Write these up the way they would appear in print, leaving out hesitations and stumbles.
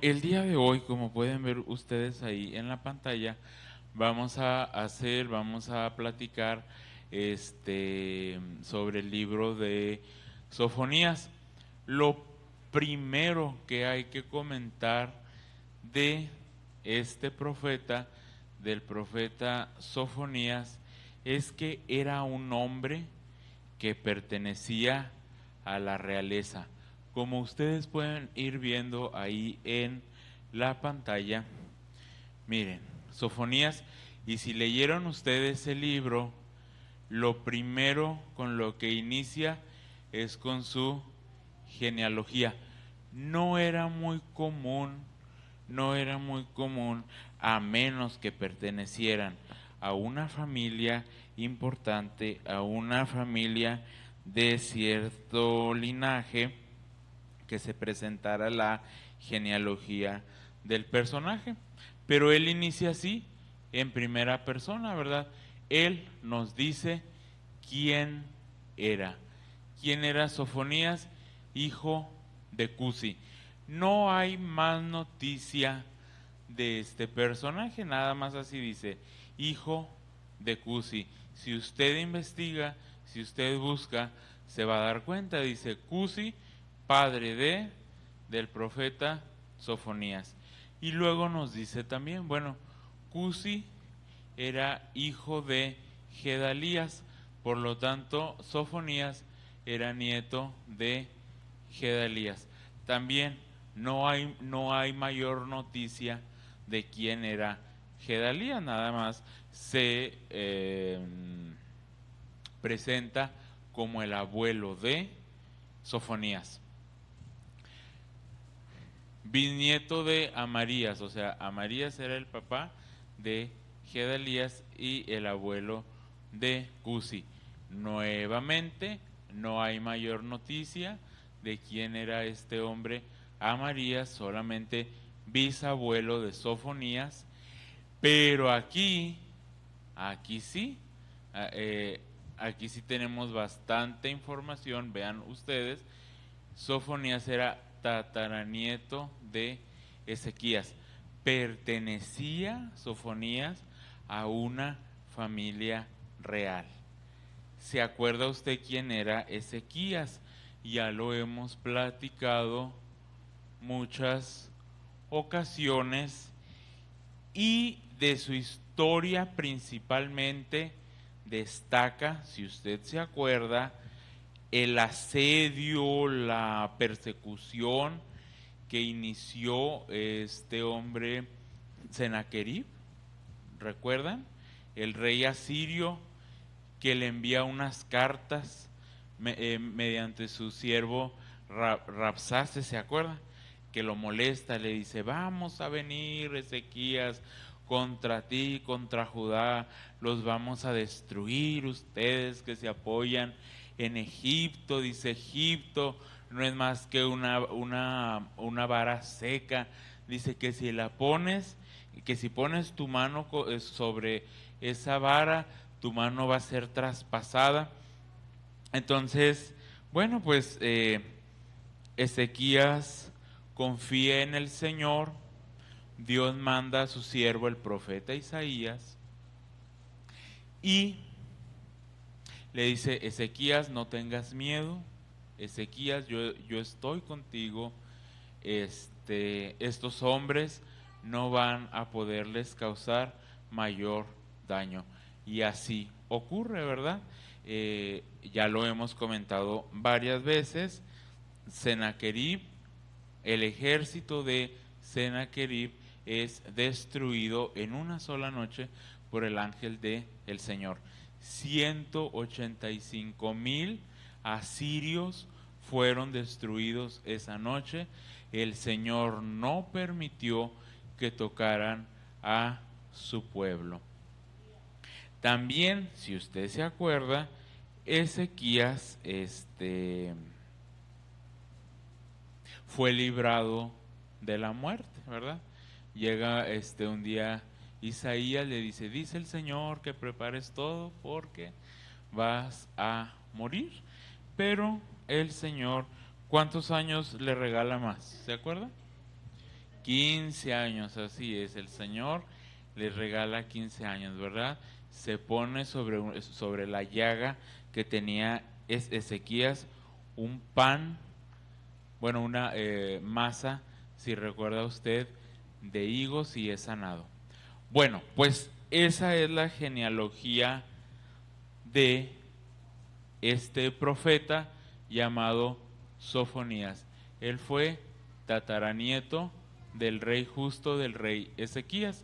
El día de hoy, como pueden ver ustedes ahí en la pantalla, vamos a platicar sobre el libro de Sofonías. Lo primero que hay que comentar de este profeta, del profeta Sofonías, es que era un hombre que pertenecía a la realeza. Como ustedes pueden ir viendo ahí en la pantalla, miren, Sofonías, y si leyeron ustedes el libro, lo primero con lo que inicia es con su genealogía. No era muy común, no era muy común, a menos que pertenecieran a una familia importante, a una familia de cierto linaje, que se presentara la genealogía del personaje. Pero él inicia así, en primera persona, ¿verdad? Él nos dice quién era. ¿Quién era Sofonías? Hijo de Cusi. No hay más noticia de este personaje, nada más así dice, hijo de Cusi. Si usted investiga, si usted busca, se va a dar cuenta, dice Cusi, padre del profeta Sofonías. Y luego nos dice también, bueno, Cusi era hijo de Gedalías, por lo tanto Sofonías era nieto de Gedalías. También no hay mayor noticia de quién era Gedalías, nada más se presenta como el abuelo de Sofonías, bisnieto de Amarías, o sea, Amarías era el papá de Gedalías y el abuelo de Cusi. Nuevamente, no hay mayor noticia de quién era este hombre Amarías, solamente bisabuelo de Sofonías, pero aquí sí, aquí sí tenemos bastante información, vean ustedes, Sofonías era tataranieto de Ezequías. Pertenecía Sofonías a una familia real. ¿Se acuerda usted quién era Ezequías? Ya lo hemos platicado muchas ocasiones y de su historia principalmente destaca, si usted se acuerda, el asedio, la persecución que inició este hombre Sennacherib, ¿recuerdan? El rey asirio que le envía unas cartas mediante su siervo Rabsace, ¿se acuerdan? Que lo molesta, le dice, vamos a venir Ezequías contra ti, contra Judá, los vamos a destruir ustedes que se apoyan en Egipto, dice Egipto, no es más que una vara seca, dice que si la pones, que si pones tu mano sobre esa vara, tu mano va a ser traspasada. Entonces, bueno, pues Ezequías confía en el Señor, Dios manda a su siervo el profeta Isaías y le dice, Ezequías, no tengas miedo, Ezequías, yo estoy contigo, estos hombres no van a poderles causar mayor daño. Y así ocurre, ¿verdad? Ya lo hemos comentado varias veces, Sennacherib, el ejército de Sennacherib es destruido en una sola noche por el ángel del Señor. 185,000 asirios fueron destruidos esa noche. El Señor no permitió que tocaran a su pueblo. También, si usted se acuerda, Ezequías fue librado de la muerte, ¿verdad? Llega un día Isaías, le dice el Señor que prepares todo porque vas a morir. Pero el Señor, ¿cuántos años le regala más? ¿Se acuerda? 15 años, así es, el Señor le regala 15 años, ¿verdad? Se pone sobre la llaga que tenía Ezequías un pan, bueno, una masa, si recuerda usted, de higos y es sanado. Bueno, pues esa es la genealogía de este profeta llamado Sofonías. Él fue tataranieto del rey justo, del rey Ezequías.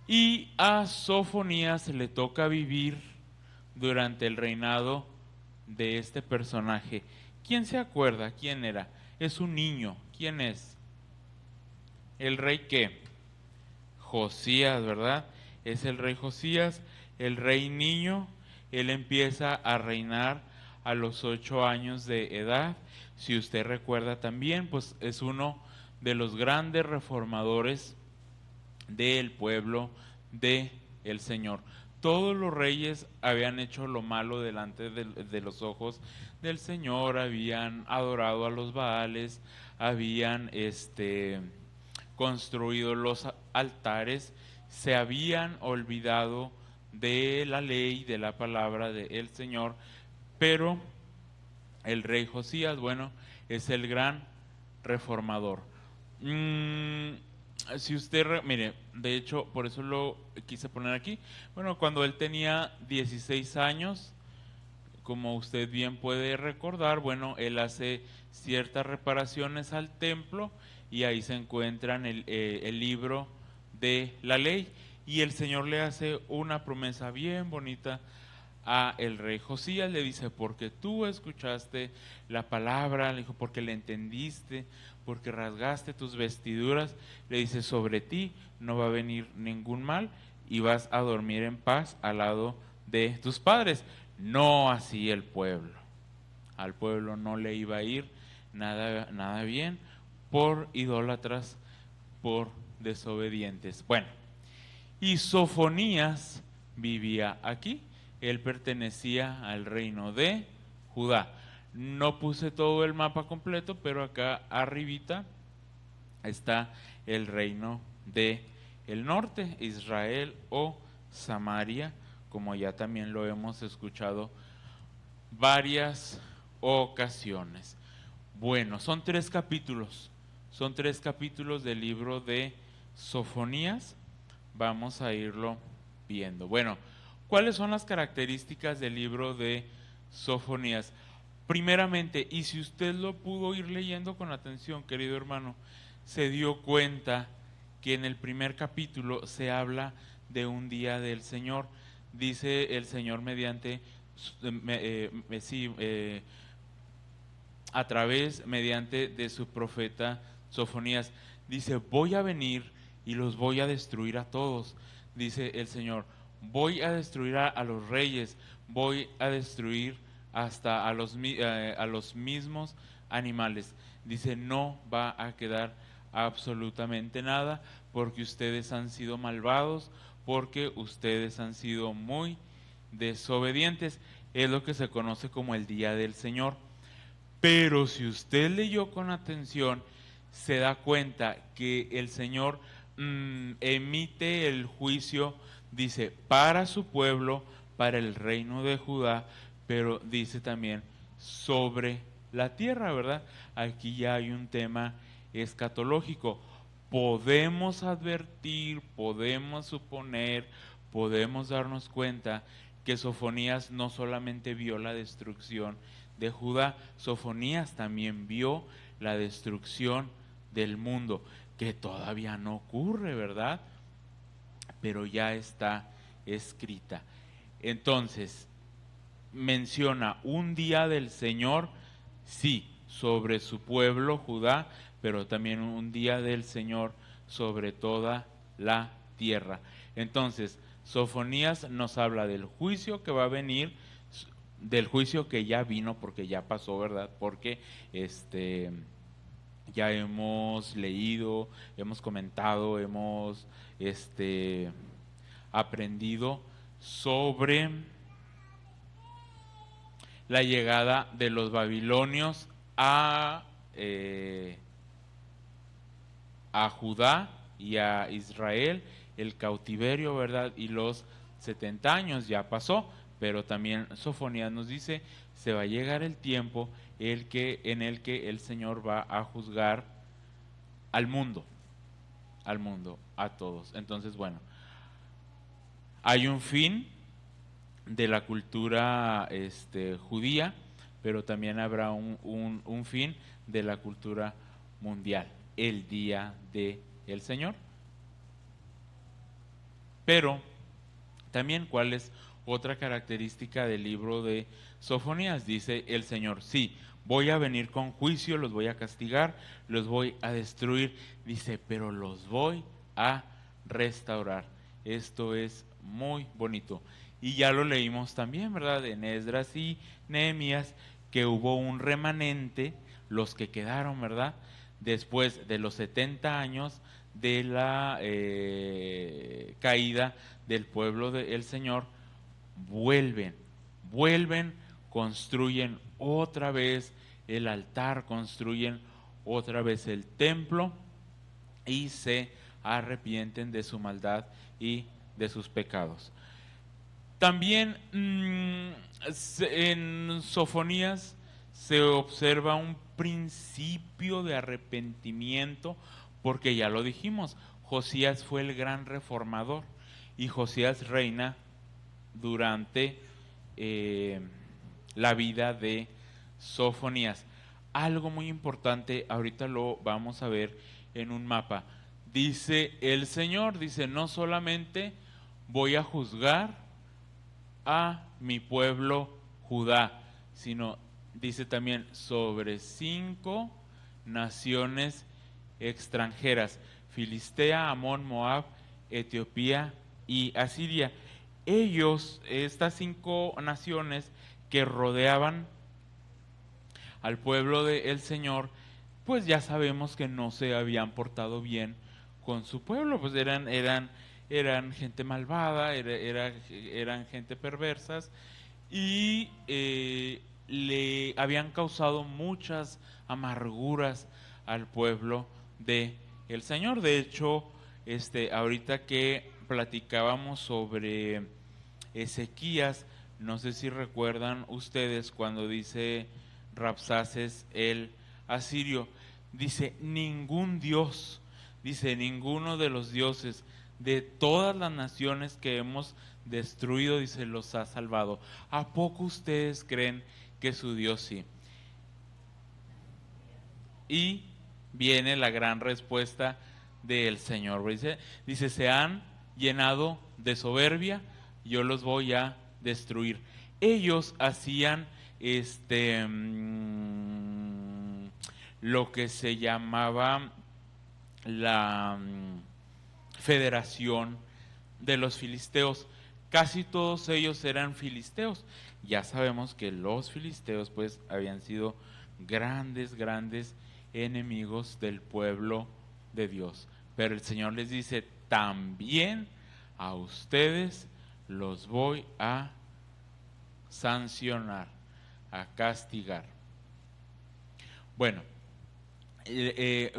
Y a Sofonías le toca vivir durante el reinado de este personaje. ¿Quién se acuerda? ¿Quién era? Es un niño. ¿Quién es? ¿El rey qué? Josías, ¿verdad? Es el rey Josías, el rey niño. Él empieza a reinar a los 8 años de edad. Si usted recuerda también, pues es uno de los grandes reformadores del pueblo de el Señor. Todos los reyes habían hecho lo malo delante de los ojos del Señor, habían adorado a los Baales, habían construido los altares, se habían olvidado de la ley, de la palabra del Señor, pero el rey Josías, bueno, es el gran reformador. Si usted, mire, de hecho, por eso lo quise poner aquí. Bueno, cuando él tenía 16 años, como usted bien puede recordar, bueno, él hace ciertas reparaciones al templo y ahí se encuentran el libro de la ley y el Señor le hace una promesa bien bonita a el rey Josías. Le dice, porque tú escuchaste la palabra, le dijo, porque le entendiste, porque rasgaste tus vestiduras, le dice, sobre ti no va a venir ningún mal y vas a dormir en paz al lado de tus padres. No así el pueblo. Al pueblo no le iba a ir nada bien por idólatras, por desobedientes. Bueno, y Sofonías vivía aquí. Él pertenecía al reino de Judá. No puse todo el mapa completo, pero acá arribita está el reino de el norte, Israel o Samaria, como ya también lo hemos escuchado varias ocasiones. Bueno, son 3 capítulos, del libro de Sofonías. Vamos a irlo viendo. Bueno, ¿cuáles son las características del libro de Sofonías? Primeramente, y si usted lo pudo ir leyendo con atención, querido hermano, se dio cuenta que en el primer capítulo se habla de un día del Señor. Dice el Señor mediante de su profeta Sofonías. Dice, voy a venir y los voy a destruir a todos. Dice el Señor, voy a destruir a los reyes, voy a destruir hasta a los mismos animales. Dice, no va a quedar absolutamente nada porque ustedes han sido malvados, porque ustedes han sido muy desobedientes. Es lo que se conoce como el día del Señor. Pero si usted leyó con atención, se da cuenta que el Señor emite el juicio, dice, para su pueblo, para el reino de Judá, pero dice también sobre la tierra, ¿verdad? Aquí ya hay un tema escatológico. Podemos advertir, podemos suponer, podemos darnos cuenta que Sofonías no solamente vio la destrucción de Judá, Sofonías también vio la destrucción del mundo, que todavía no ocurre, ¿verdad? Pero ya está escrita. Entonces, menciona un día del Señor, sí, sobre su pueblo Judá, pero también un día del Señor sobre toda la tierra. Entonces, Sofonías nos habla del juicio que va a venir, del juicio que ya vino, porque ya pasó, ¿verdad? Porque ya hemos leído, hemos comentado, hemos aprendido sobre la llegada de los babilonios a a Judá y a Israel el cautiverio, ¿verdad? Y los 70 años ya pasó, pero también Sofonías nos dice, se va a llegar el tiempo en el que el Señor va a juzgar al mundo, a todos. Entonces, bueno, hay un fin de la cultura judía, pero también habrá un fin de la cultura mundial, el día de el Señor. Pero también, ¿cuál es otra característica del libro de Sofonías? Dice el Señor, sí, voy a venir con juicio, los voy a castigar, los voy a destruir. Dice, pero los voy a restaurar. Esto es muy bonito. Y ya lo leímos también, ¿verdad? En Esdras y Nehemías, que hubo un remanente, los que quedaron, ¿verdad? Después de los 70 años de la caída del pueblo del Señor, vuelven, construyen otra vez el altar, construyen otra vez el templo y se arrepienten de su maldad y de sus pecados. También en Sofonías se observa un principio de arrepentimiento, porque ya lo dijimos, Josías fue el gran reformador y Josías reina durante la vida de Sofonías. Algo muy importante, ahorita lo vamos a ver en un mapa. Dice el Señor, dice, no solamente voy a juzgar a mi pueblo Judá, sino dice también sobre 5 naciones extranjeras: Filistea, Amón, Moab, Etiopía y Asiria. Ellos, estas 5 naciones que rodeaban al pueblo del Señor, pues ya sabemos que no se habían portado bien con su pueblo, pues eran gente malvada, eran gente perversas y le habían causado muchas amarguras al pueblo de el Señor. De hecho, ahorita que platicábamos sobre Ezequías, no sé si recuerdan ustedes cuando dice Rabsaces el asirio, dice ningún dios, dice ninguno de los dioses de todas las naciones que hemos destruido, dice, los ha salvado. ¿A poco ustedes creen que su Dios sí? Y viene la gran respuesta del Señor. Dice, se han llenado de soberbia, yo los voy a destruir. Ellos hacían lo que se llamaba la federación de los filisteos. Casi todos ellos eran filisteos. Ya sabemos que los filisteos pues habían sido grandes enemigos del pueblo de Dios. Pero el Señor les dice, también a ustedes los voy a sancionar, a castigar. Bueno,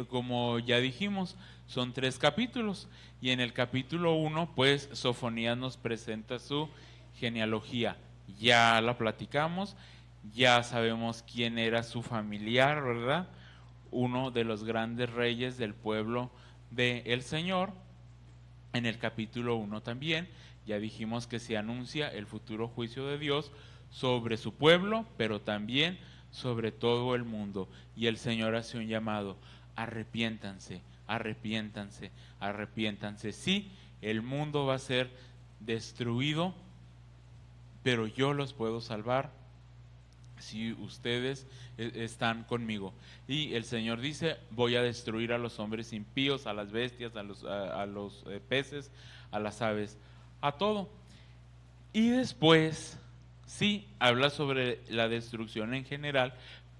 como ya dijimos, son 3 capítulos y en el capítulo 1 pues Sofonías nos presenta su genealogía. Ya la platicamos, ya sabemos quién era su familiar, ¿verdad? Uno de los grandes reyes del pueblo del Señor. En el capítulo 1 también ya dijimos que se anuncia el futuro juicio de Dios sobre su pueblo, pero también sobre todo el mundo. Y el Señor hace un llamado: arrepiéntanse, arrepiéntanse, arrepiéntanse. Sí, el mundo va a ser destruido, pero yo los puedo salvar si ustedes están conmigo. Y el Señor dice, voy a destruir a los hombres impíos, a las bestias, a los peces, a las aves, a todo. Y después, sí, habla sobre la destrucción en general,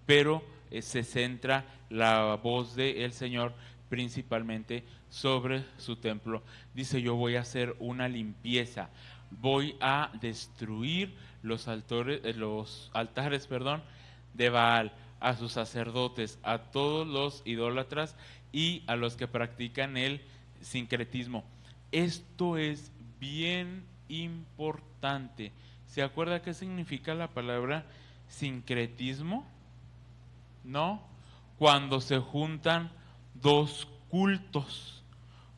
pero se centra la voz del Señor principalmente sobre su templo. Dice, yo voy a hacer una limpieza, voy a destruir los altares de Baal, a sus sacerdotes, a todos los idólatras y a los que practican el sincretismo. Esto es bien importante. ¿Se acuerda qué significa la palabra sincretismo? ¿No? Cuando se juntan dos cultos,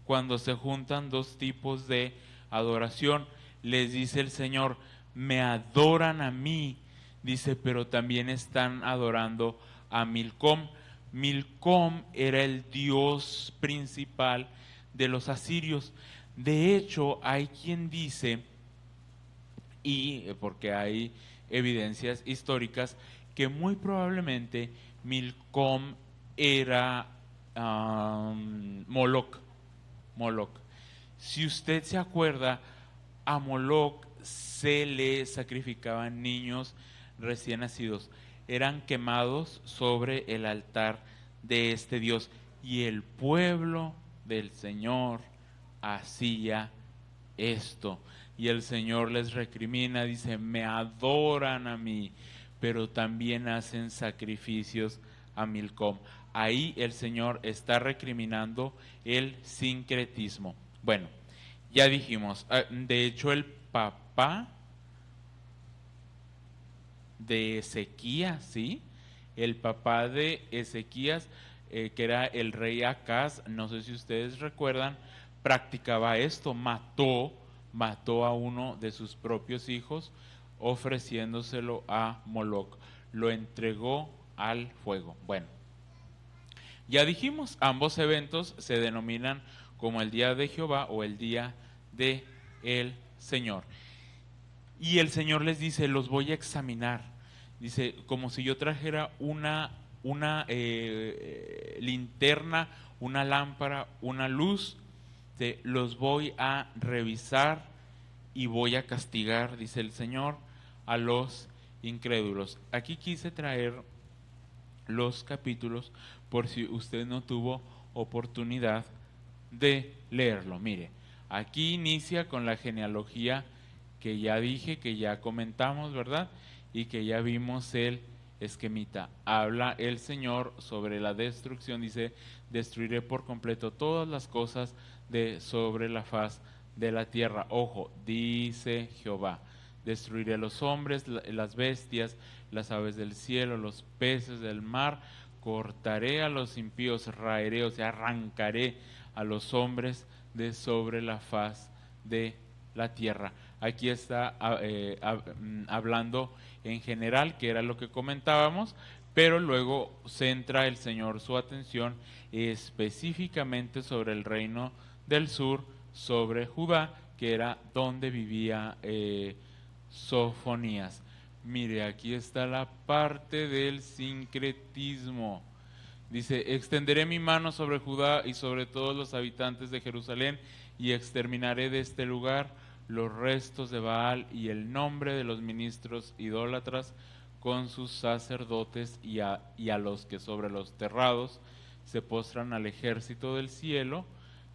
cuando se juntan dos tipos de adoración, les dice el Señor, me adoran a mí, dice, pero también están adorando a Milcom. Milcom era el dios principal de los asirios. De hecho, hay quien dice, y porque hay evidencias históricas, que muy probablemente Milcom era Moloch. Moloch. Si usted se acuerda, a Moloch se le sacrificaban niños recién nacidos. Eran quemados sobre el altar de este dios. Y el pueblo del Señor hacía esto. Y el Señor les recrimina, dice, me adoran a mí, pero también hacen sacrificios a Milcom. Ahí el Señor está recriminando el sincretismo. Bueno, ya dijimos, de hecho el papá de Ezequías, ¿sí? El papá de Ezequías, que era el rey Acaz, no sé si ustedes recuerdan, practicaba esto, mató a uno de sus propios hijos ofreciéndoselo a Moloch, lo entregó al fuego. Bueno, ya dijimos, ambos eventos se denominan como el día de Jehová o el día de el Señor. Y el Señor les dice, los voy a examinar. Dice, como si yo trajera una linterna, una lámpara, una luz, los voy a revisar y voy a castigar, dice el Señor, a los incrédulos. Aquí quise traer los capítulos por si usted no tuvo oportunidad de leerlo. Mire, aquí inicia con la genealogía que ya dije, que ya comentamos, ¿verdad? Y que ya vimos el esquemita. Habla el Señor sobre la destrucción, dice, destruiré por completo todas las cosas de sobre la faz de la tierra. Ojo, dice Jehová, destruiré a los hombres, las bestias, las aves del cielo, los peces del mar, cortaré a los impíos, raeré, o sea, arrancaré a los hombres de sobre la faz de la tierra. Aquí está hablando en general, que era lo que comentábamos, pero luego centra el Señor su atención específicamente sobre el reino del sur, sobre Judá, que era donde vivía Sofonías. Mire, aquí está la parte del sincretismo. Dice, extenderé mi mano sobre Judá y sobre todos los habitantes de Jerusalén y exterminaré de este lugar los restos de Baal y el nombre de los ministros idólatras con sus sacerdotes y a los que sobre los terrados se postran al ejército del cielo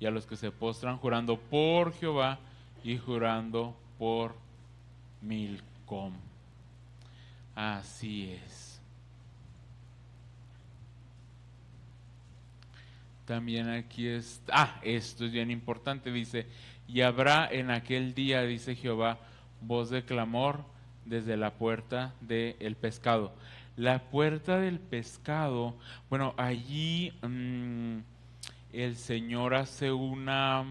y a los que se postran jurando por Jehová y jurando por Milcom. Así es. También aquí está, esto es bien importante, dice, y habrá en aquel día, dice Jehová, voz de clamor desde la puerta del pescado. La puerta del pescado, bueno, allí el Señor hace una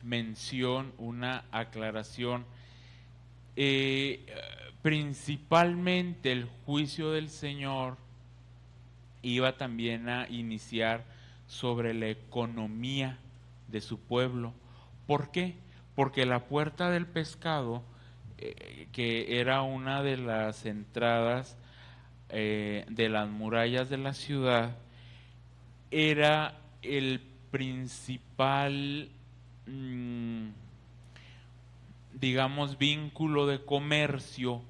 mención, una aclaración. Principalmente el juicio del Señor iba también a iniciar sobre la economía de su pueblo. ¿Por qué? Porque la puerta del pescado, que era una de las entradas de las murallas de la ciudad, era el principal, digamos, vínculo de comercio,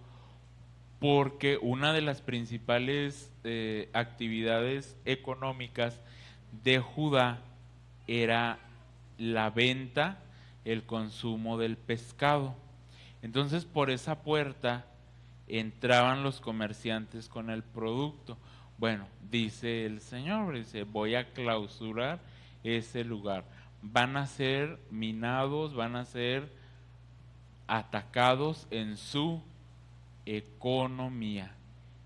porque una de las principales actividades económicas de Judá era la venta, el consumo del pescado. Entonces por esa puerta entraban los comerciantes con el producto. Bueno, dice el Señor, dice, voy a clausurar ese lugar. Van a ser minados, van a ser atacados en su economía.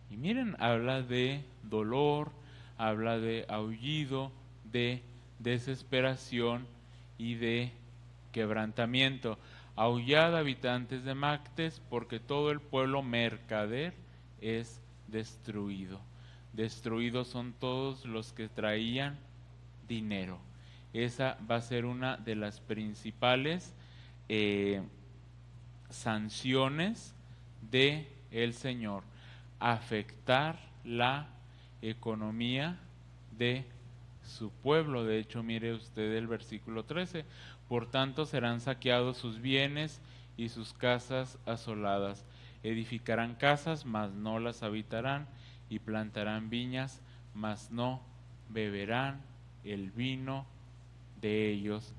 Y miren, habla de dolor, habla de aullido, de desesperación y de quebrantamiento. Aullad, habitantes de Mactes, porque todo el pueblo mercader es destruido. Destruidos son todos los que traían dinero. Esa va a ser una de las principales sanciones de el Señor, afectar la economía de su pueblo. De hecho, mire usted el versículo 13, por tanto serán saqueados sus bienes y sus casas asoladas. Edificarán casas, mas no las habitarán, y plantarán viñas, mas no beberán el vino de ellas,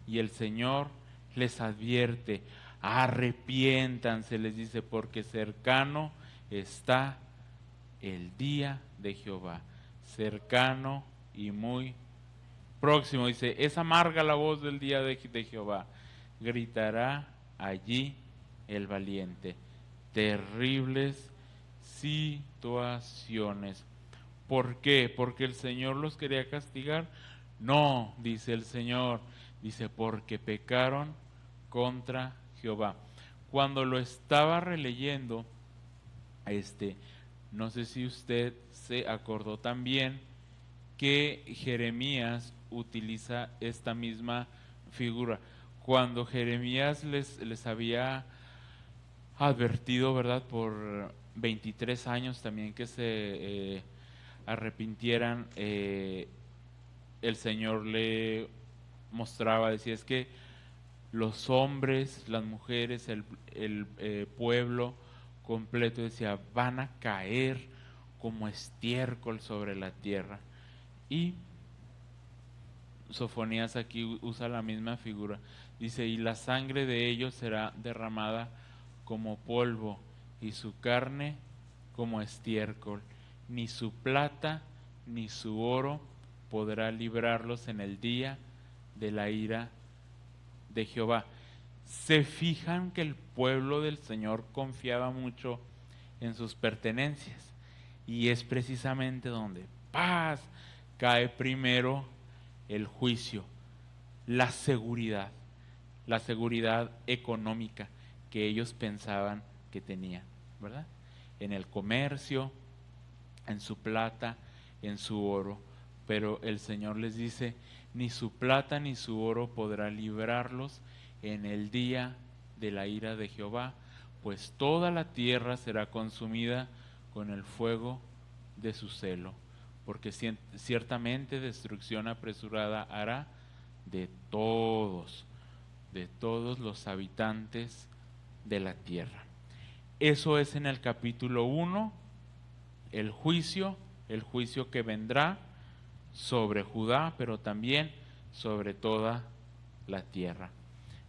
y el Señor les advierte, arrepiéntanse, les dice, porque cercano está el día de Jehová, cercano y muy próximo. Dice, es amarga la voz del día de Jehová, gritará allí el valiente. Terribles situaciones. ¿Por qué? ¿Porque el Señor los quería castigar? No, dice el Señor, dice, porque pecaron contra Jehová. Cuando lo estaba releyendo, no sé si usted se acordó también que Jeremías utiliza esta misma figura. Cuando Jeremías les había advertido, ¿verdad?, por 23 años también que se arrepintieran, el Señor le mostraba, decía, es que los hombres, las mujeres, el pueblo completo, decía, van a caer como estiércol sobre la tierra. Y Sofonías aquí usa la misma figura, dice, y la sangre de ellos será derramada como polvo, y su carne como estiércol, ni su plata ni su oro podrá librarlos en el día de la ira de Jehová. Se fijan que el pueblo del Señor confiaba mucho en sus pertenencias, y es precisamente donde cae primero el juicio, la seguridad económica que ellos pensaban que tenían, ¿verdad? En el comercio, en su plata, en su oro. Pero el Señor les dice, ni su plata ni su oro podrá librarlos en el día de la ira de Jehová, pues toda la tierra será consumida con el fuego de su celo, porque ciertamente destrucción apresurada hará de todos los habitantes de la tierra. Eso es en el capítulo 1, el juicio que vendrá sobre Judá, pero también sobre toda la tierra.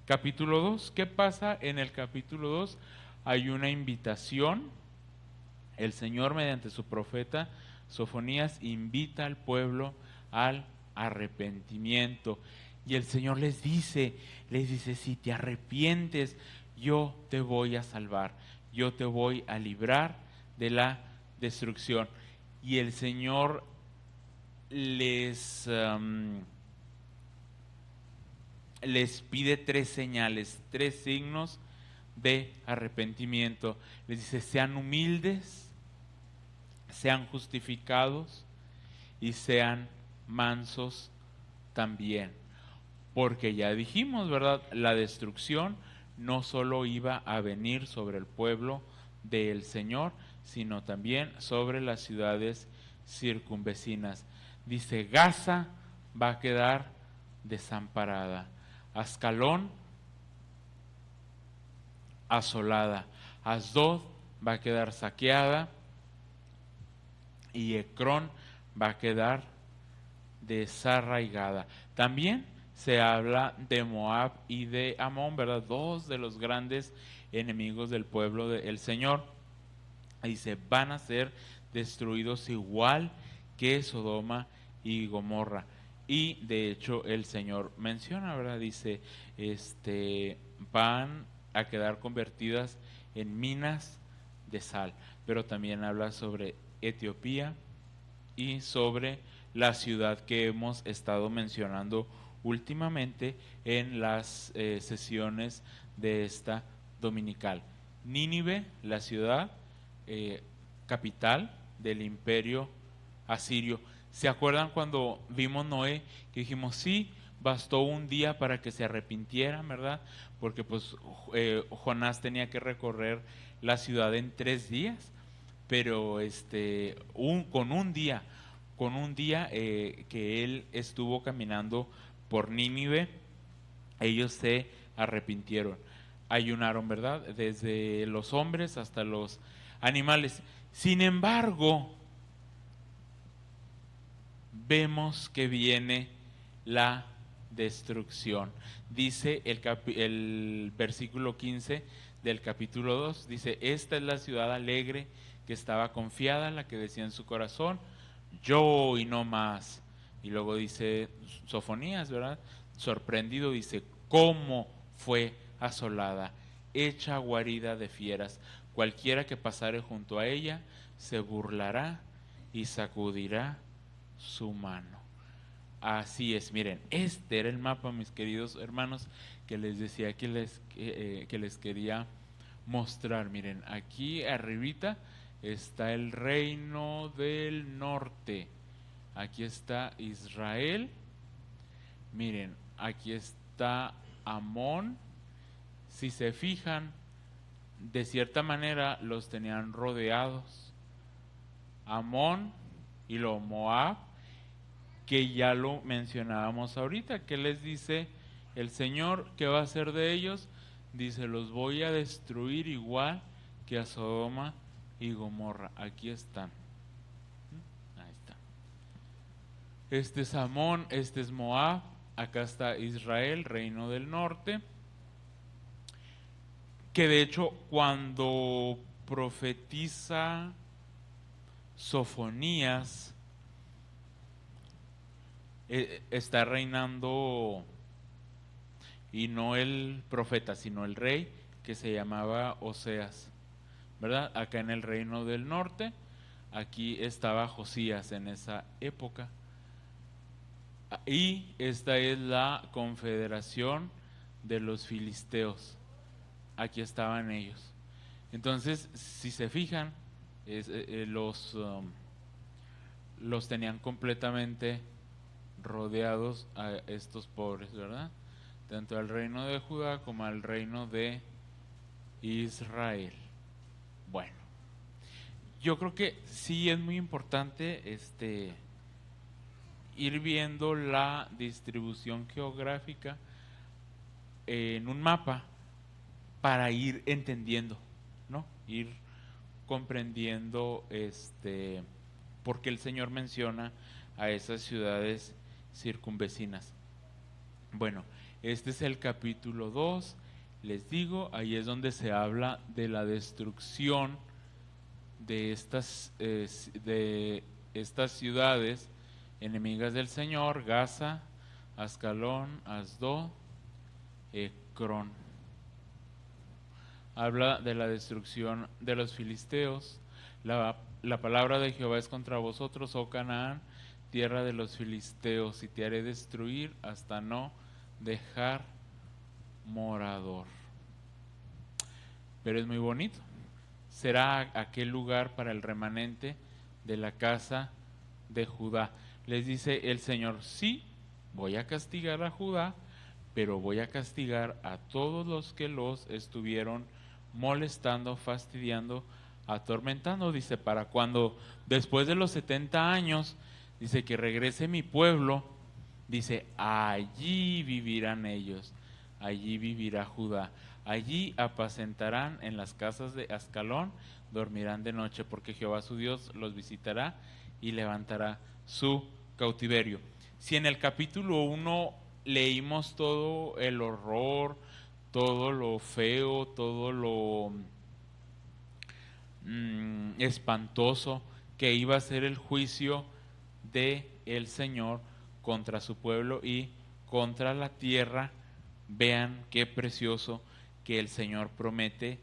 Capítulo 2, ¿qué pasa en el capítulo 2? Hay una invitación. El Señor, mediante su profeta Sofonías, invita al pueblo al arrepentimiento. Y el Señor les dice, si te arrepientes, yo te voy a salvar, yo te voy a librar de la destrucción. Y el Señor les pide 3 señales, 3 signos de arrepentimiento. Les dice, sean humildes, sean justificados y sean mansos también. Porque ya dijimos, ¿verdad? La destrucción no solo iba a venir sobre el pueblo del Señor, sino también sobre las ciudades circunvecinas. Dice, Gaza va a quedar desamparada, Ascalón asolada, Asdod va a quedar saqueada y Ecrón va a quedar desarraigada. También se habla de Moab y de Amón, ¿verdad? 2 de los grandes enemigos del pueblo del Señor. Dice, van a ser destruidos igual que Sodoma y Gomorra. Y de hecho el Señor menciona, ¿verdad? Dice, van a quedar convertidas en minas de sal. Pero también habla sobre Etiopía y sobre la ciudad que hemos estado mencionando últimamente en las sesiones de esta dominical. Nínive, la ciudad capital del imperio asirio. ¿Se acuerdan cuando vimos Noé que dijimos sí, bastó un día para que se arrepintieran, ¿verdad? Porque pues Jonás tenía que recorrer la ciudad en 3 días, pero con un día que él estuvo caminando por Nínive, ellos se arrepintieron, ayunaron, ¿verdad? Desde los hombres hasta los animales. Sin embargo, vemos que viene la destrucción. Dice el versículo 15 del capítulo 2, dice, esta es la ciudad alegre que estaba confiada, la que decía en su corazón, yo y no más. Y luego dice Sofonías, ¿verdad? Sorprendido, dice, ¿cómo fue asolada, hecha guarida de fieras? Cualquiera que pasare junto a ella se burlará y sacudirá su mano. Así es, miren, este era el mapa, mis queridos hermanos, que les decía que les quería mostrar. Miren, aquí arribita está el reino del norte. Aquí está Israel. Miren, aquí está Amón. Si se fijan, de cierta manera los tenían rodeados. Amón y luego Moab, que ya lo mencionábamos ahorita. ¿Qué les dice el Señor? ¿Qué va a hacer de ellos? Dice, los voy a destruir igual que a Sodoma y Gomorra. Aquí están. Ahí está. Este es Amón, este es Moab, acá está Israel, reino del norte. Que de hecho cuando profetiza Sofonías, está reinando, y no el profeta, sino el rey, que se llamaba Oseas, ¿verdad? Acá en el reino del norte, aquí estaba Josías en esa época. Y esta es la confederación de los filisteos. Aquí estaban ellos. Entonces, si se fijan, los tenían completamente rodeados a estos pobres, ¿verdad? Tanto al reino de Judá como al reino de Israel. Bueno, yo creo que sí es muy importante ir viendo la distribución geográfica en un mapa para ir entendiendo, ¿no? Ir comprendiendo por qué el Señor menciona a esas ciudades circunvecinas. Bueno, este es el capítulo 2, les digo, ahí es donde se habla de la destrucción de estas ciudades enemigas del Señor: Gaza, Ascalón, Asdod, Ecrón. Habla de la destrucción de los filisteos. La palabra de Jehová es contra vosotros, oh Canaán, tierra de los filisteos, y te haré destruir hasta no dejar morador. Pero es muy bonito. Será aquel lugar para el remanente de la casa de Judá. Les dice el Señor, sí, voy a castigar a Judá, pero voy a castigar a todos los que los estuvieron molestando, fastidiando, atormentando. Dice, para cuando después de los 70 años, dice que regrese mi pueblo, dice, allí vivirán ellos, allí vivirá Judá, allí apacentarán en las casas de Ascalón, dormirán de noche, porque Jehová su Dios los visitará y levantará su cautiverio. Si en el capítulo 1 leímos todo el horror, todo lo feo, todo lo espantoso que iba a ser el juicio de el Señor contra su pueblo y contra la tierra. Vean qué precioso que el Señor promete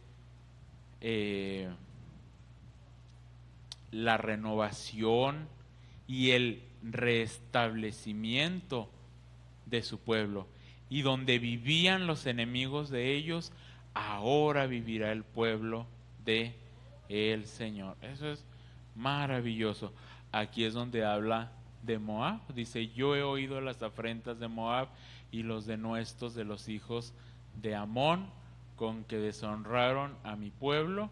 la renovación y el restablecimiento de su pueblo. Y donde vivían los enemigos de ellos, ahora vivirá el pueblo de el Señor. Eso es maravilloso. Aquí es donde habla de Moab. Dice: yo he oído las afrentas de Moab y los denuestos de los hijos de Amón, con que deshonraron a mi pueblo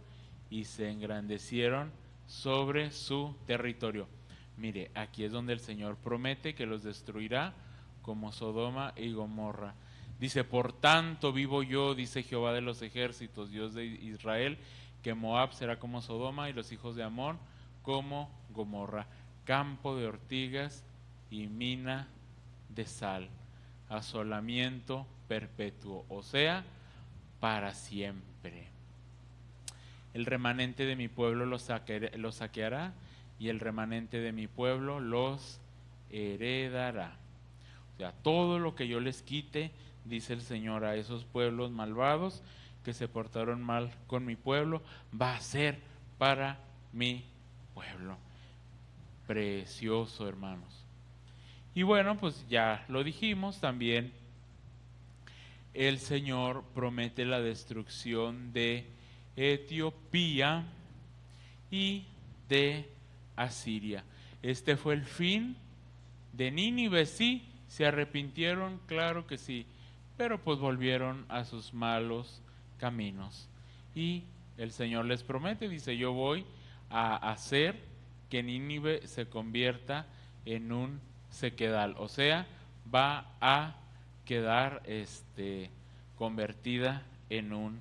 y se engrandecieron sobre su territorio. Mire, aquí es donde el Señor promete que los destruirá como Sodoma y Gomorra. Dice: por tanto vivo yo, dice Jehová de los ejércitos, Dios de Israel, que Moab será como Sodoma y los hijos de Amón como Gomorra, campo de ortigas y mina de sal, asolamiento perpetuo, o sea, para siempre. El remanente de mi pueblo los saqueará y el remanente de mi pueblo los heredará. O sea, todo lo que yo les quite, dice el Señor, a esos pueblos malvados que se portaron mal con mi pueblo, va a ser para mi pueblo. Precioso, hermanos. Y bueno, pues ya lo dijimos, también el Señor promete la destrucción de Etiopía y de Asiria. Este fue el fin de Nínive. Sí, se arrepintieron, claro que sí, pero pues volvieron a sus malos caminos. Y el Señor les promete, dice: yo voy a hacer que Nínive se convierta en un sequedal, o sea, va a quedar convertida en un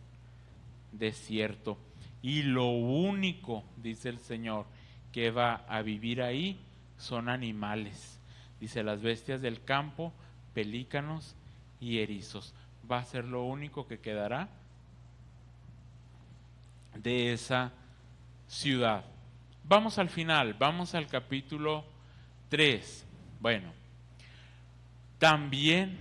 desierto. Y lo único, dice el Señor, que va a vivir ahí son animales. Dice: las bestias del campo, pelícanos y erizos. Va a ser lo único que quedará de esa ciudad. Vamos al final, vamos al capítulo 3. Bueno, también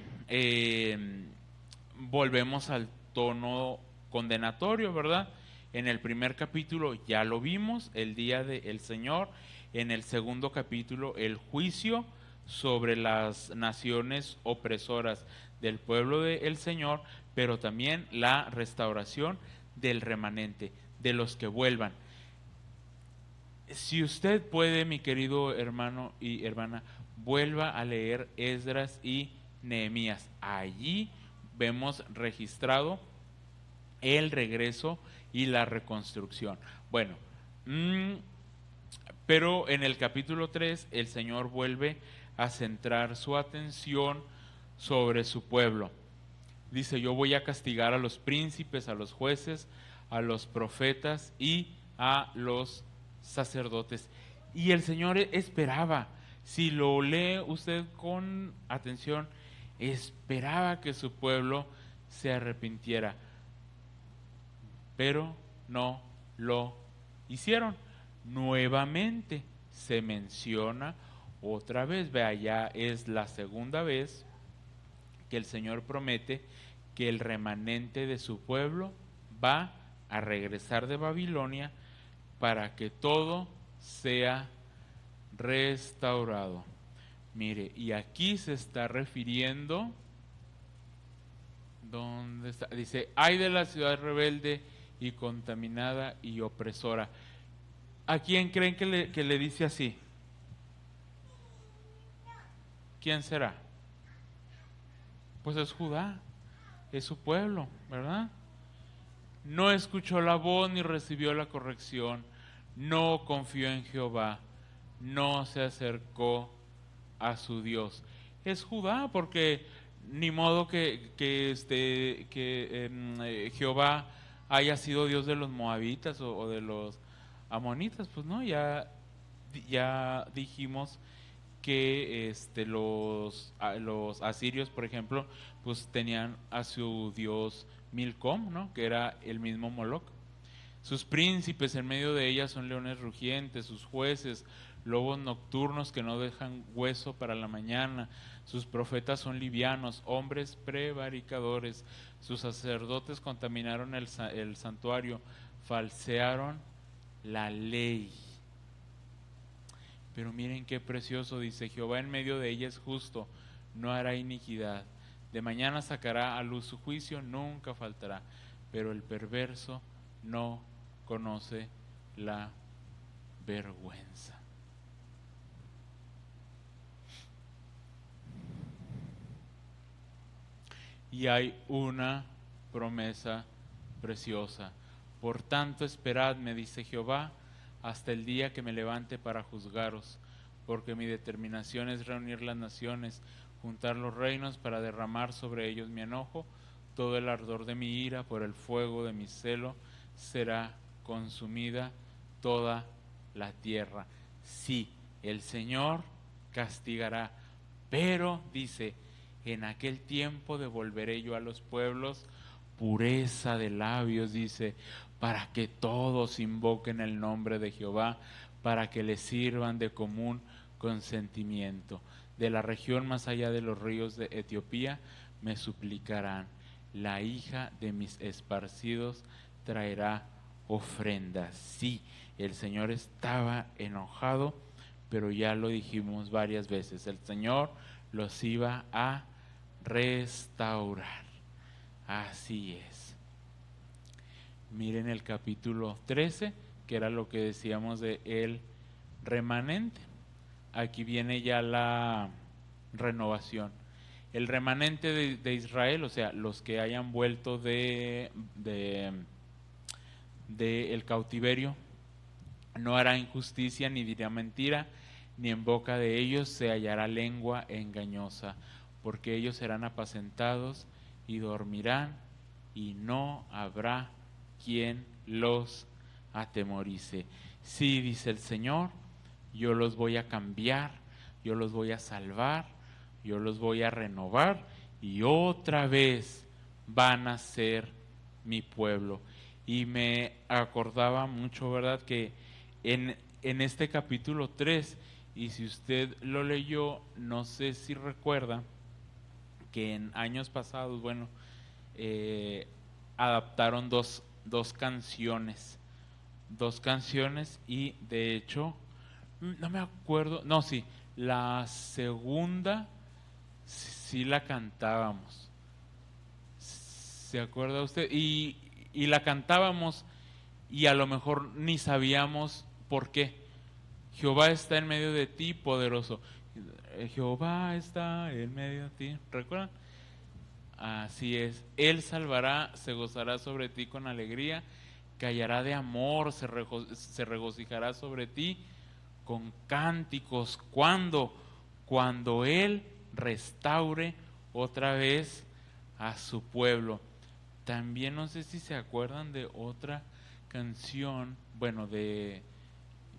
volvemos al tono condenatorio, ¿verdad? En el primer capítulo ya lo vimos, el día del Señor. En el segundo capítulo, el juicio sobre las naciones opresoras del pueblo del Señor, pero también la restauración del remanente, de los que vuelvan. Si usted puede, mi querido hermano y hermana, vuelva a leer Esdras y Nehemías. Allí vemos registrado el regreso y la reconstrucción. Bueno, pero en el capítulo 3 el Señor vuelve a centrar su atención sobre su pueblo. Dice: yo voy a castigar a los príncipes, a los jueces, a los profetas y a los sacerdotes. Y el Señor esperaba, si lo lee usted con atención, esperaba que su pueblo se arrepintiera, pero no lo hicieron. Nuevamente se menciona otra vez, vea, ya es la segunda vez que el Señor promete que el remanente de su pueblo va a regresar de Babilonia para que todo sea restaurado. Mire, y aquí se está refiriendo, ¿dónde está? Dice: ay de la ciudad rebelde y contaminada y opresora. ¿A quién creen que le dice así? ¿Quién será? Pues es Judá, es su pueblo, ¿verdad? No escuchó la voz ni recibió la corrección, no confió en Jehová, no se acercó a su Dios. Es Judá, porque ni modo que Jehová haya sido Dios de los moabitas o de los amonitas. Pues no, ya dijimos que los asirios, por ejemplo, pues tenían a su dios Milcom, ¿no? Que era el mismo Moloch. Sus príncipes en medio de ella son leones rugientes, sus jueces, lobos nocturnos que no dejan hueso para la mañana. Sus profetas son livianos, hombres prevaricadores. Sus sacerdotes contaminaron el santuario, falsearon la ley. Pero miren qué precioso, dice: Jehová en medio de ella es justo, no hará iniquidad. De mañana sacará a luz su juicio, nunca faltará. Pero el perverso no conoce la vergüenza. Y hay una promesa preciosa. Por tanto, esperadme, dice Jehová, hasta el día que me levante para juzgaros, porque mi determinación es reunir las naciones, juntar los reinos para derramar sobre ellos mi enojo. Todo el ardor de mi ira por el fuego de mi celo será consumida toda la tierra. Sí, el Señor castigará, pero dice: en aquel tiempo devolveré yo a los pueblos pureza de labios, dice, para que todos invoquen el nombre de Jehová, para que le sirvan de común consentimiento. De la región más allá de los ríos de Etiopía me suplicarán. La hija de mis esparcidos traerá ofrendas. Sí, el Señor estaba enojado, pero ya lo dijimos varias veces, el Señor los iba a restaurar. Así es. Miren el capítulo 13, que era lo que decíamos de el remanente. Aquí viene ya la renovación. El remanente de Israel, o sea, los que hayan vuelto de el cautiverio, no hará injusticia ni dirá mentira, ni en boca de ellos se hallará lengua engañosa, porque ellos serán apacentados y dormirán, y no habrá quien los atemorice. Sí, dice el Señor, yo los voy a cambiar, yo los voy a salvar, yo los voy a renovar, y otra vez van a ser mi pueblo. Y me acordaba mucho, ¿verdad?, que en este capítulo 3, y si usted lo leyó, no sé si recuerda que en años pasados, bueno, adaptaron dos canciones, y de hecho, no me acuerdo, no, sí, la segunda sí la cantábamos, ¿se acuerda usted? Y la cantábamos y a lo mejor ni sabíamos por qué. Jehová está en medio de ti, poderoso. Jehová está en medio de ti, ¿recuerdan? Así es, Él salvará, se gozará sobre ti con alegría, callará de amor, se regocijará sobre ti con cánticos. ¿Cuándo? Cuando Él restaure otra vez a su pueblo. También no sé si se acuerdan de otra canción, bueno,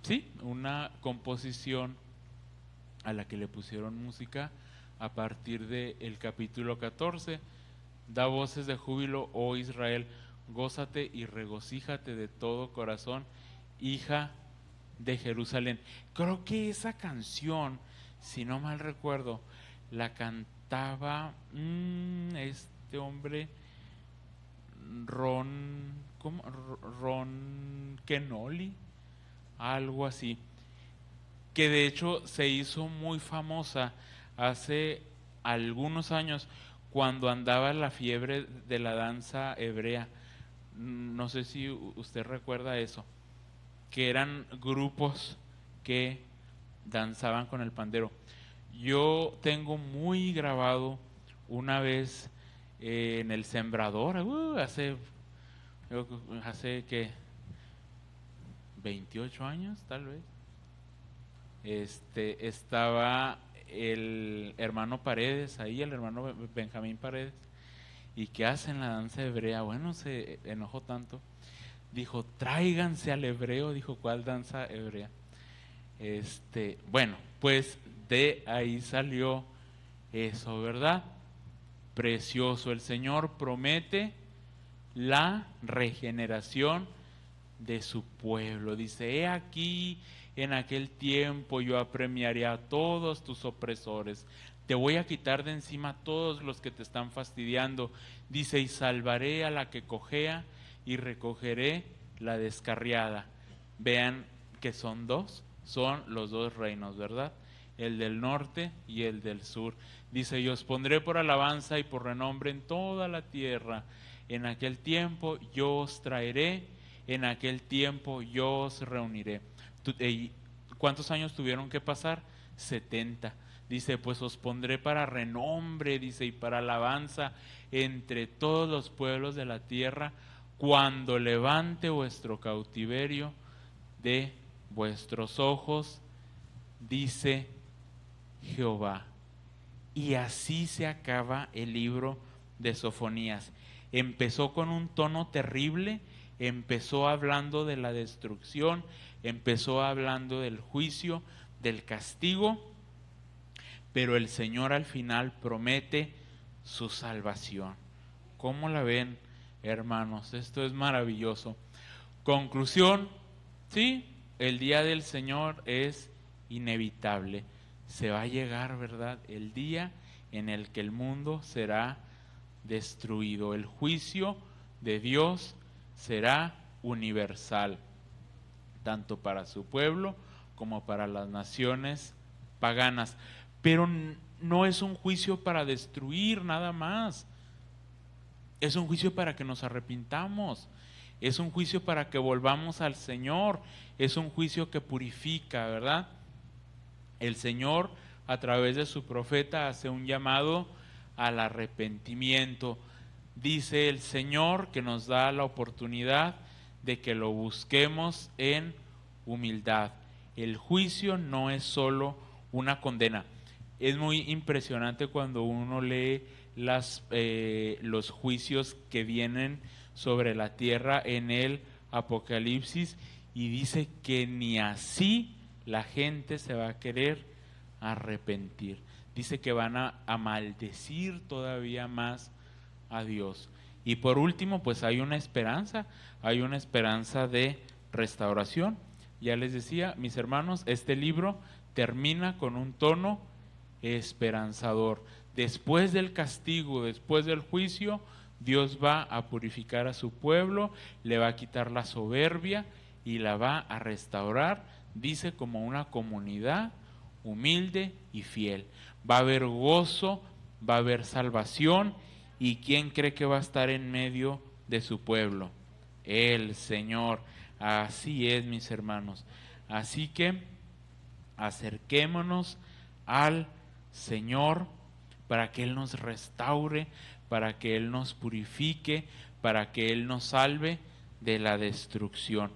sí, una composición a la que le pusieron música a partir del capítulo 14. Da voces de júbilo, oh Israel, gózate y regocíjate de todo corazón, hija de Jerusalén. Creo que esa canción, si no mal recuerdo, la cantaba este hombre Ron Kenoly, algo así, que de hecho se hizo muy famosa hace algunos años cuando andaba la fiebre de la danza hebrea. No sé si usted recuerda eso, que eran grupos que danzaban con el pandero. Yo tengo muy grabado una vez en el Sembrador, hace que 28 años tal vez, estaba el hermano Paredes ahí, el hermano Benjamín Paredes, y que hacen la danza hebrea. Bueno, se enojó tanto, dijo: tráiganse al hebreo. Dijo: ¿cuál danza hebrea? Bueno, pues de ahí salió eso, ¿verdad? Precioso. El Señor promete la regeneración de su pueblo. Dice, he aquí, en aquel tiempo yo apremiaré a todos tus opresores. Te voy a quitar de encima a todos los que te están fastidiando. Dice, y salvaré a la que cojea y recogeré la descarriada. Vean que son dos, son los dos reinos, ¿verdad? El del norte y el del sur. Dice, y os pondré por alabanza y por renombre en toda la tierra. En aquel tiempo yo os traeré, en aquel tiempo yo os reuniré. ¿Cuántos años tuvieron que pasar? 70. Dice, pues os pondré para renombre, dice, y para alabanza entre todos los pueblos de la tierra, cuando levante vuestro cautiverio de vuestros ojos, dice Jehová. Y así se acaba el libro de Sofonías. Empezó con un tono terrible, empezó hablando de la destrucción, empezó hablando del juicio, del castigo, pero el Señor al final promete su salvación. ¿Cómo la ven, hermanos? Esto es maravilloso. Conclusión, sí, el día del Señor es inevitable. Se va a llegar, ¿verdad?, el día en el que el mundo será destruido. El juicio de Dios será universal, tanto para su pueblo como para las naciones paganas. Pero no es un juicio para destruir nada más. Es un juicio para que nos arrepintamos. Es un juicio para que volvamos al Señor. Es un juicio que purifica, ¿verdad? El Señor, a través de su profeta, hace un llamado al arrepentimiento. Dice el Señor que nos da la oportunidad de que lo busquemos en humildad. El juicio no es solo una condena. Es muy impresionante cuando uno lee los juicios que vienen sobre la tierra en el Apocalipsis, y dice que ni así la gente se va a querer arrepentir. Dice que van a maldecir todavía más a Dios. Y por último, pues hay una esperanza de restauración. Ya les decía, mis hermanos, este libro termina con un tono esperanzador. Después del castigo, después del juicio, Dios va a purificar a su pueblo, le va a quitar la soberbia y la va a restaurar, dice, como una comunidad humilde y fiel. Va a haber gozo, va a haber salvación. ¿Y quién cree que va a estar en medio de su pueblo? El Señor. Así es, mis hermanos. Así que acerquémonos al Señor para que Él nos restaure, para que Él nos purifique, para que Él nos salve de la destrucción.